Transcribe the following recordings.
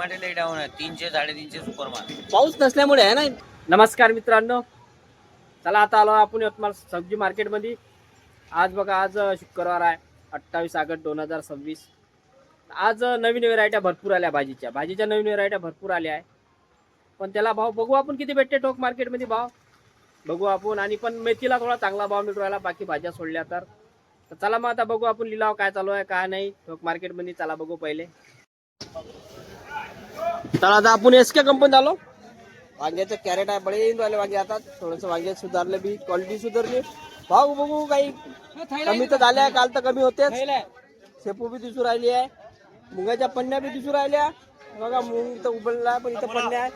टमाटे लय डाऊन आहे 300 350 सुपर माल. पाऊस नसल्यामुळे आहे ना. नमस्कार मित्रांनो, चला आता आलो आपण यवतमाळ सब्जी मार्केटमध्ये. आज बघा, आज शुक्रवार आहे 28 ऑगस्ट 2026. आज नवीन व्हेरायट्या भरपूर आल्या भाजीच्या नवीन व्हेरायट्या भरपूर आल्या आहे. पण त्याला भाव बघू आपण किती भेटते टोक मार्केटमध्ये भाव बघू आपण. आणि पण मेथीला थोडा चांगला भाव मिळू राहिला बाकी भाज्या सोडल्या तर. चला मग आता बघू आपण लिलाव काय चालू आहे काय नाही टोक मार्केटमध्ये. चला बघू पहिले. तर आता आपण एसके कंपनीत आलो. वांग्याचं कॅरेट आहे, बडे राहिले वांगे. आता थोडंसं वांगे सुधारले बी, क्वालिटी सुधारली. भाव बघू काही कमी तर झाल्या, काल तर कमी होतेच. शेपू बी दिसू राहिली आहे, मुगाच्या पन्न्या बी दिसू राहिल्या. बघा मूग तर उबलला, पण इथं पन्न्या आहे.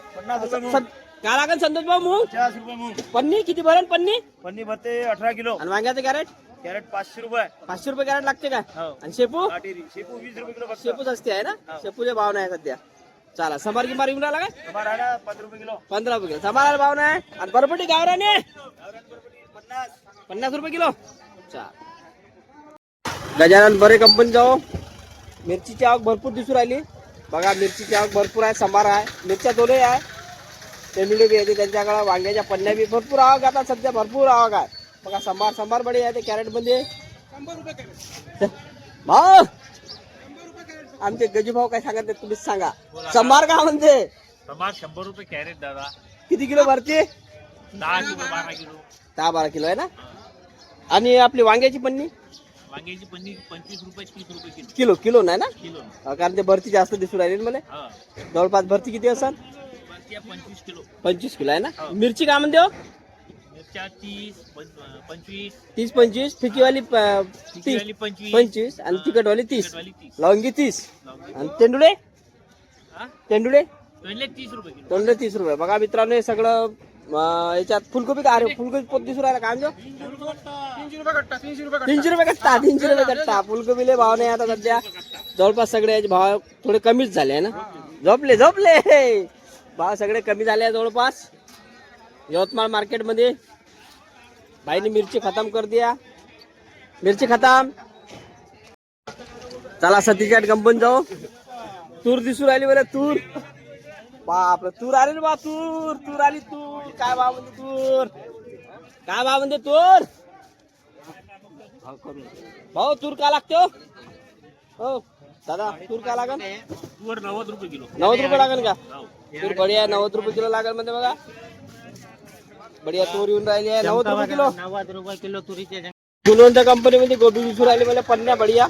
काय लागेल संतोष भाऊ मूग? 50 रुपये मूग. पन्नी किती भरण पन्नी? पन्नी भरते 18 किलो. आणि वांग्याचं कॅरेट? कॅरेट 500 रुपये. 500 रुपये कॅरेट लागते का? हो. आणि शेपू? शेपू 20 रुपये किलो बघता. शेपू सस्ती आहे ना, शेपूचे भाव नाही सध्या. चला समार गिमार येऊन राहिला काय? समार आहे ना 15 रुपये किलो. 15 रुपये किलो समाराला भाव नाही. आणि बरबटी गावराने 50 रुपये किलो. गजानन बरे कंपनी जाऊ. मिरचीची आवक भरपूर दिसू राहिली बघा. मिरचीची आवक भरपूर आहे, संभार आहे, मिरच्या दोन्ही आहे. तेमिडे बी आहे त्यांच्याकडे. वांग्याच्या पन्न्या बी भरपूर आवक. आता सध्या भरपूर आवक आहे बघा. संभार बडी आहे ते कॅरेट मध्ये 100 रुपये कॅरेट. भाऊ आमचे गजी भाऊ काय सांगत तुम्हीच सांगा. संभार का म्हणते? समार 100 रुपये कॅरेट दादा. किती किलो भरते? 10 किलो 12 किलो. 10-12 किलो आहे ना. आणि आपली वांग्याची पन्नी? वांग्याची पन्नी 25 रुपये 30 रुपये किलो. किलो किलो नाही ना, किलो. कारण ते भरती जास्त दिसू राहिली मला. हा. जवळपास भरती किती असेल? 25 किलो. 25 किलो आहे ना. मिरची काय म्हणते हो? मिरच्या 30 25 30-25. फिकीवाली 25 25 आणि तिखटवाली 30. वाली 30. लवंगी 30. आणि तेंडुळे? हा? तेंडुळे? तोंडले 30 रुपये किलो. तेंडुळे 30 रुपये बघा मित्रांनो. हे सगळं याच्यात फुलकोबी का? अरे फुलकोबी पोत दिसू राहिला काय म्हणतो? 300 रुपये कट्टा. 300 रुपये 300 रुपये कट्टा. 300 रुपये कट्टा. फुलकोबीले भाव नाही आता सध्या. जवळपास सगळे याचे भाव थोडे कमीच झाले आहे ना. झोपले भाव सगळे कमी झाले आहे जवळपास यवतमाळ मार्केटमध्ये. भाईने मिरची खतम कर दिया. मिरची खतम. चला सतीच्या कंपनी जाऊ. तूर दिसू राहिली बरं. तूर बापरे, तूर आली रे बा. तूर आली. तूर काय भाव म्हणते? काय भाव म्हणते तूर? भाऊ तूर का लागते हो दादा? तूर का लागल? वर 90 रुपये किलो. 90 रुपये लागेल का? हो. तूर बढिया 90 रुपये किलो लागेल म्हणते बघा. बढिया तूर येऊन राहिली आहे 90 रुपये किलो. 90 रुपये किलो तुरीचे. कुलवंत कंपनीमध्ये गोबी दिसू राहिली मला. पन्न्या बढिया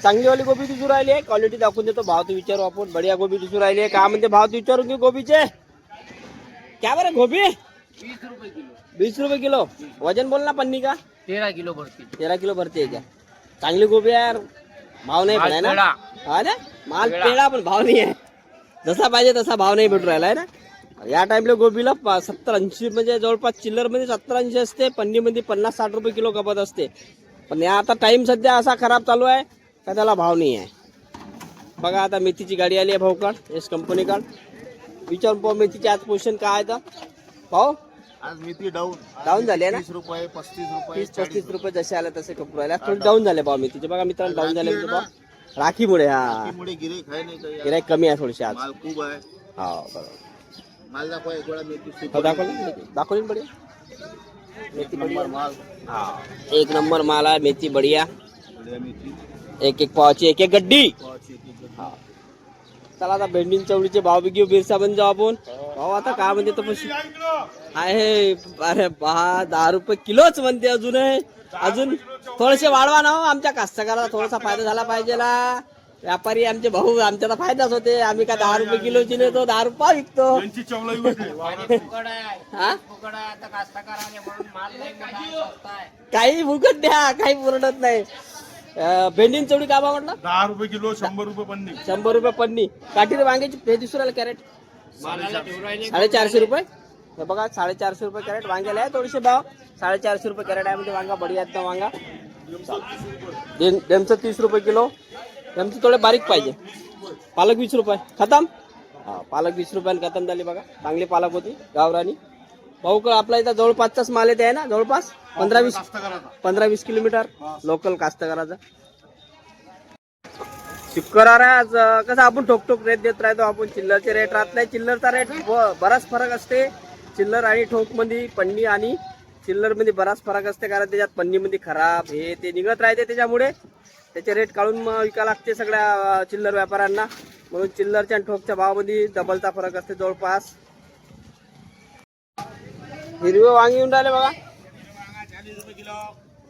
चांगलीवाली गोबी दिसू राहिली आहे. क्वालिटी दाखवून देतो. भाव तर विचारू आपण. बढिया गोबी दिसू राहिली आहे. काय म्हणते भाव तर विचारू की गोबीचे? क्या बरं गोबी? 20 रुपये किलो. 20 रुपये किलो. वजन बोल ना पन्नी का? 13 किलो भरती. 13 किलो भरते क्या? चांगली गोबी यार. भाव नाही पण आहे ना. हा ना, माल पेढा पण भाव नाही आहे. जसा पाहिजे तसा भाव नाही भेटू राहिला आहे ना. या टाइमला गोबीला 70-80 म्हणजे जवळपास चिल्लर मध्ये 70-80 असते. पन्नीमध्ये 50-60 रुपये किलो कपत असते. पण या आता टाइम सध्या असा खराब चालू आहे का त्याला भाव नाही आहे बघा. आता मेथीची गाडी आली आहे भाऊकड. एस कंपनी काढ विचारून पाहू मेथीची आज पोझिशन काय आहे. तर भाऊ आज मेथी डाऊन झाली आहे ना. 30 रुपये 35 रुपये 30-35 रुपये जसे आले तसे कपडे राहिले. थोडी डाऊन झाले भाव मेथीचे बघा मित्रांनो. डाऊन झाले म्हणजे भाव राखीमुळे. हा मुळे गिराईक आहे नाही काही. गिराईक कमी आहे थोडीशी आज. माल खूप आहे. हा बरोबर. माल दाखवा एक वेळा मेथी हो, दाखवली बढिया मेथी बढिया. माल. हा एक नंबर माल आहे मेथी बढिया. बढिया मेथी. एक पावाची एक गड्डी. पावाची एक हा. चला आता भेंडी चवळीचे भाव बी घेऊ. बिरसा बन जाऊ आपण. भाऊ आता काय म्हणते तपशी आहे. अरे 10 रुपये किलोच म्हणते. अजून थोडेसे वाढवा ना हो. आमच्या कास्तकाराला थोडासा फायदा झाला पाहिजे ना. व्यापारी आमचे भाऊ आमच्याला फायदाच होते. आम्ही का 10 रुपये किलोची नेतो 10 रुपये विकतो. हा काही फुकट द्या, काही पुरवत नाही. भेंडी चवडी काय भाव म्हटलं? 10 रुपये किलो. 100 रुपये पन्नी. 100 रुपये पन्नी. काठी वांग्याची हे दिसू राहिलं कॅरेट 450 रुपये. हे बघा 450 रुपये कॅरेट वांग्याला आहे. थोडेसे भाव 450 रुपये कॅरेट आहे म्हणजे वांगा बढिया एकदम वांगा. डेमचं 30 रुपये किलो. डेमचं थोडे बारीक पाहिजे. पालक 20 रुपये खतम. हा पालक 20 रुपयाने खतम झाली बघा. चांगली पालक होती गावरानी. भाऊ का आपला इथं जवळपासचाच माल येते आहे ना. जवळपास 15-20 किलोमीटर लोकल कास्तकाराचा. शुक्रवार आहे आज. कसं आपण ठोक रेट देत राहतो आपण. चिल्लरचे रेट राहत नाही. चिल्लरचा रेट बराच फरक असते. चिल्लर आणि ठोक मध्ये, पन्नी आणि चिल्लर मध्ये बराच फरक असते. कारण त्याच्यात पन्नी मध्ये खराब हे ते निघत राहते, त्याच्यामुळे त्याचे रेट काढून विकायला लागते सगळ्या चिल्लर व्यापाऱ्यांना. म्हणून चिल्लरच्या आणि ठोकच्या भावामध्ये डबलचा फरक असते जवळपास. हिरवे वांगे येऊन राहिले बघा,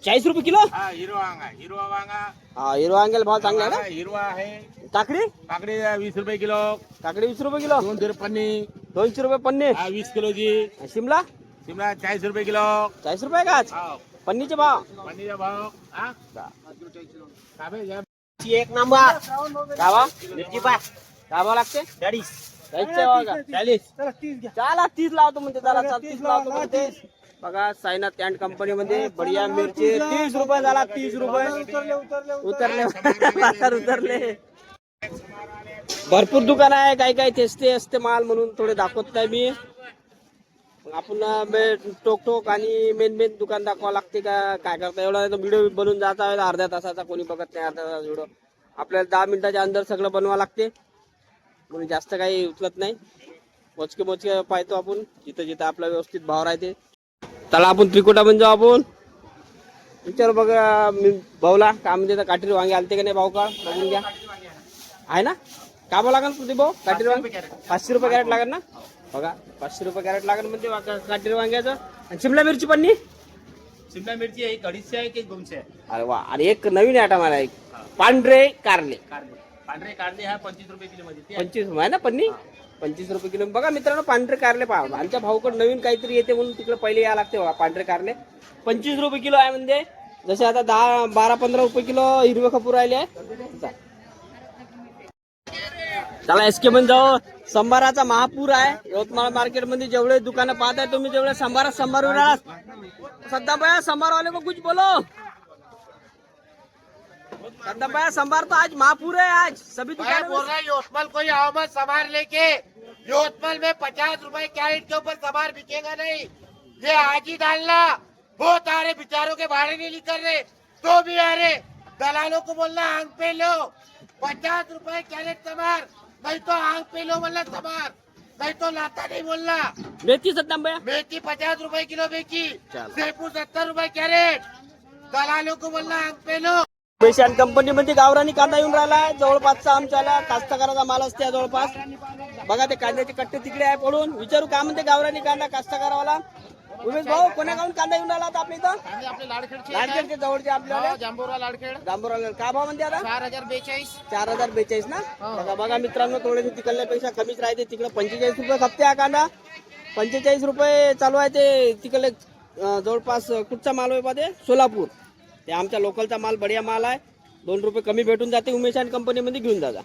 40 रुपये किलो. हिरवा वांगा हा, हिरवा वांग्याला भाव चांगला आहे ना. हिरवा आहे. काकडी काकडी 20 रुपये किलो. काकडी 20 रुपये किलो. 2 पन्नी 200 रुपये पन्ने. 20 किलोची. शिमला शिमला 40 रुपये किलो. 40 रुपये का आज पन्नीचे भाव. पन्नीचा भाव एक नंबर गावा मिरची पाय काय भाव लागते. 40 चला 30 लावतो म्हणते. त्याला 30 लावतो म्हणते. बघा साईनाथ अँड कंपनी मध्ये बढिया मिरची 30 रुपये झाला. 30 रुपये उतरले. भरपूर दुकान आहे. काही काही तेच असते माल, म्हणून थोडे दाखवत नाही मी. आपण टोक आणि मेन दुकान दाखवावं लागते का काय करता. एवढा व्हिडिओ बनवून जाता अर्ध्या तासाचा, कोणी बघत नाही अर्ध्या तासाचा व्हिडिओ. आपल्याला 10 मिनिटाच्या अंदर सगळं बनवावं लागते, म्हणून जास्त काही उचलत नाही. मोजके पाहतो आपण जिथं आपला व्यवस्थित भाव राहते. त्याला आपण त्रिकोटा म्हणजे आपण विचारू बघा भाऊला काय म्हणते. तर काटेरी वांगे आलते का नाही भाऊ का बघून घ्या. आहे ना का भाव लागेल तुझे भाऊ. काटेरी वांगे 500 रुपये कॅरेट लागेल ना. बघा 500 रुपये कॅरेट लागेल म्हणजे काटेरी वांग्याचं. आणि शिमला मिरची पन्नी. शिमला मिरची एक 250 आहे, एक 200 आहे. अरे वा. आणि एक नवीन आयटम आला, एक पांढरे कारले. पांढरे कारले हा 25 रुपये किलो मध्ये. 25 आहे ना पन्नी. 25 रुपये किलो. बघा मित्रांनो पांढरे कारले पहा. आमच्या भाऊकडे नवीन काहीतरी येते म्हणून तिकडे पहिले यावं लागते बघा. पांढरे कारले 25 रुपये किलो आहे. म्हणजे जसे आता 10-12-15 रुपये किलो हिरवे खपूर राहिले आहे. चला एसके मध्ये जाऊ. संभाराचा महापूर आहे यवतमाळ मार्केट मध्ये. जेवढे दुकानं पाहत आहे तुम्ही तेवढे संभार सद्दा भैया संभार वाले को कुछ बोलो. सद्दा भैया संभार तो आज महापूर है. आज सभी दुकान बोल रहा है यवतमाल कोई आओ मत संभार लेके. यवतमाल में 50 रुपए कैरेट के ऊपर संभार बिकेगा नहीं. ये आज ही डालना. बहुत आ रहे बेचारों के भाड़े नहीं निकल रहे तो भी आ रहे. दलालों को बोलना आंख पे लो 50 रुपए कैरेट संभार, नहीं तो आंख पे लो बोलना संभार, नहीं तो लाता नहीं बोलना. मेथी सद्दा भैया मेथी 50 रुपए किलो बेची. चल. सेपू 70 रुपए कैरेट. दलालों को बोलना आंख पे लो. पेशान कंपनी मध्ये गावरानी कांदा येऊन राहिलाय. जवळपासचा आमच्याला कास्तकाराचा माल असते जवळपास. बघा ते कांद्याचे कट्टे तिकडे आहे पडून. विचारू काय म्हणते गावरानी कांदा कास्तकारावाला. उमेश भाऊ कोण्या गावून कांदा येऊन राहिला आता आपल्या इथं. आपले लाडखेडचे लाडखेडचे जवळचे आपल्याला जांभोरा लाडखेड. जांभूरला काय भाव म्हणते आता. 4042. 4042 ना. बघा मित्रांनो थोडे तिकडल्यापेक्षा कमीच राहते. तिकडे 45 रुपये खपते हा कांदा. 45 रुपये चालू आहे ते तिकडले. जवळपास कुठचा माल आहे ते सोलापूर. ते आमच्या लोकलचा माल बढिया माल आहे. 2 रुपये कमी भेटून जाते. उमेश अँड कंपनीमध्ये घेऊन जा.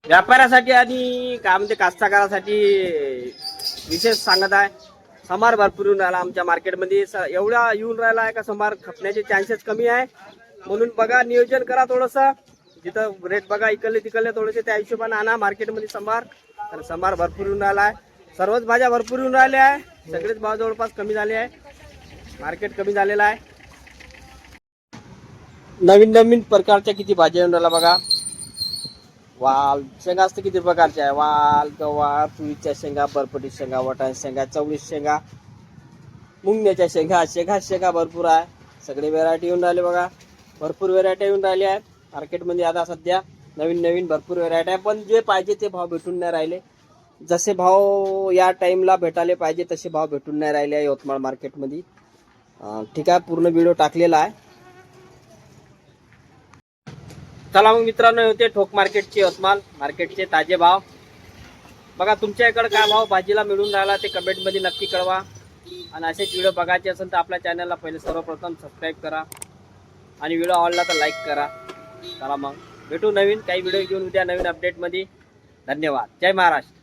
व्यापाऱ्यासाठी आणि काय म्हणते कास्तकारासाठी विशेष सांगत आहे. समार भरपूर येऊन राहिला आमच्या मार्केटमध्ये. एवढा येऊन राहिला आहे का समार खपण्याचे चान्सेस कमी आहे. म्हणून बघा नियोजन करा थोडंसं. जिथं रेट बघा इकडले तिकडले थोडेसे त्या हिशोबाने आणा मार्केटमध्ये समार. तर समार भरपूर येऊन राहिला आहे. सर्वच भाज्या भरपूर येऊन राहिल्या आहे. सगळेच भाव जवळपास कमी झाले आहे. मार्केट कमी झालेलं आहे. नवीन प्रकारच्या किती भाज्या येऊन राहिला बघा. वाल शेंगा असते किती प्रकारच्या आहे. वाल गवार तुरीच्या शेंगा, बरपटी शेंगा, वटाण शेंगा, चवळी शेंगा, मुंगण्याच्या शेंगा भरपूर आहे. सगळे व्हेरायटी येऊन राहिले बघा. भरपूर व्हेरायटी येऊन राहिली आहे मार्केटमध्ये. आता सध्या नवीन भरपूर व्हेरायटी आहे. पण जे पाहिजे ते भाव भेटून नाही राहिले. जसे भाव या टाइमला भेटायला पाहिजे तसे भाव भेटून नाही राहिले आहे यवतमाळ मार्केटमध्ये. ठीक आहे पूर्ण व्हिडिओ टाकलेला आहे. चला मग मित्रांनो होते ठोक मार्केटचे यवतमाळ मार्केटचे ताजे भाव. बघा तुमच्या इकडे काय भाव भाजीला मिळून राहिला ते कमेंटमध्ये नक्की कळवा. आणि असेच व्हिडिओ बघायचे असेल तर आपल्या चॅनलला पहिले सर्वप्रथम सबस्क्राईब करा आणि व्हिडिओ आवडला तर लाईक करा. चला मग भेटू नवीन काही व्हिडिओ घेऊन उद्या नवीन अपडेटमध्ये. धन्यवाद. जय महाराष्ट्र.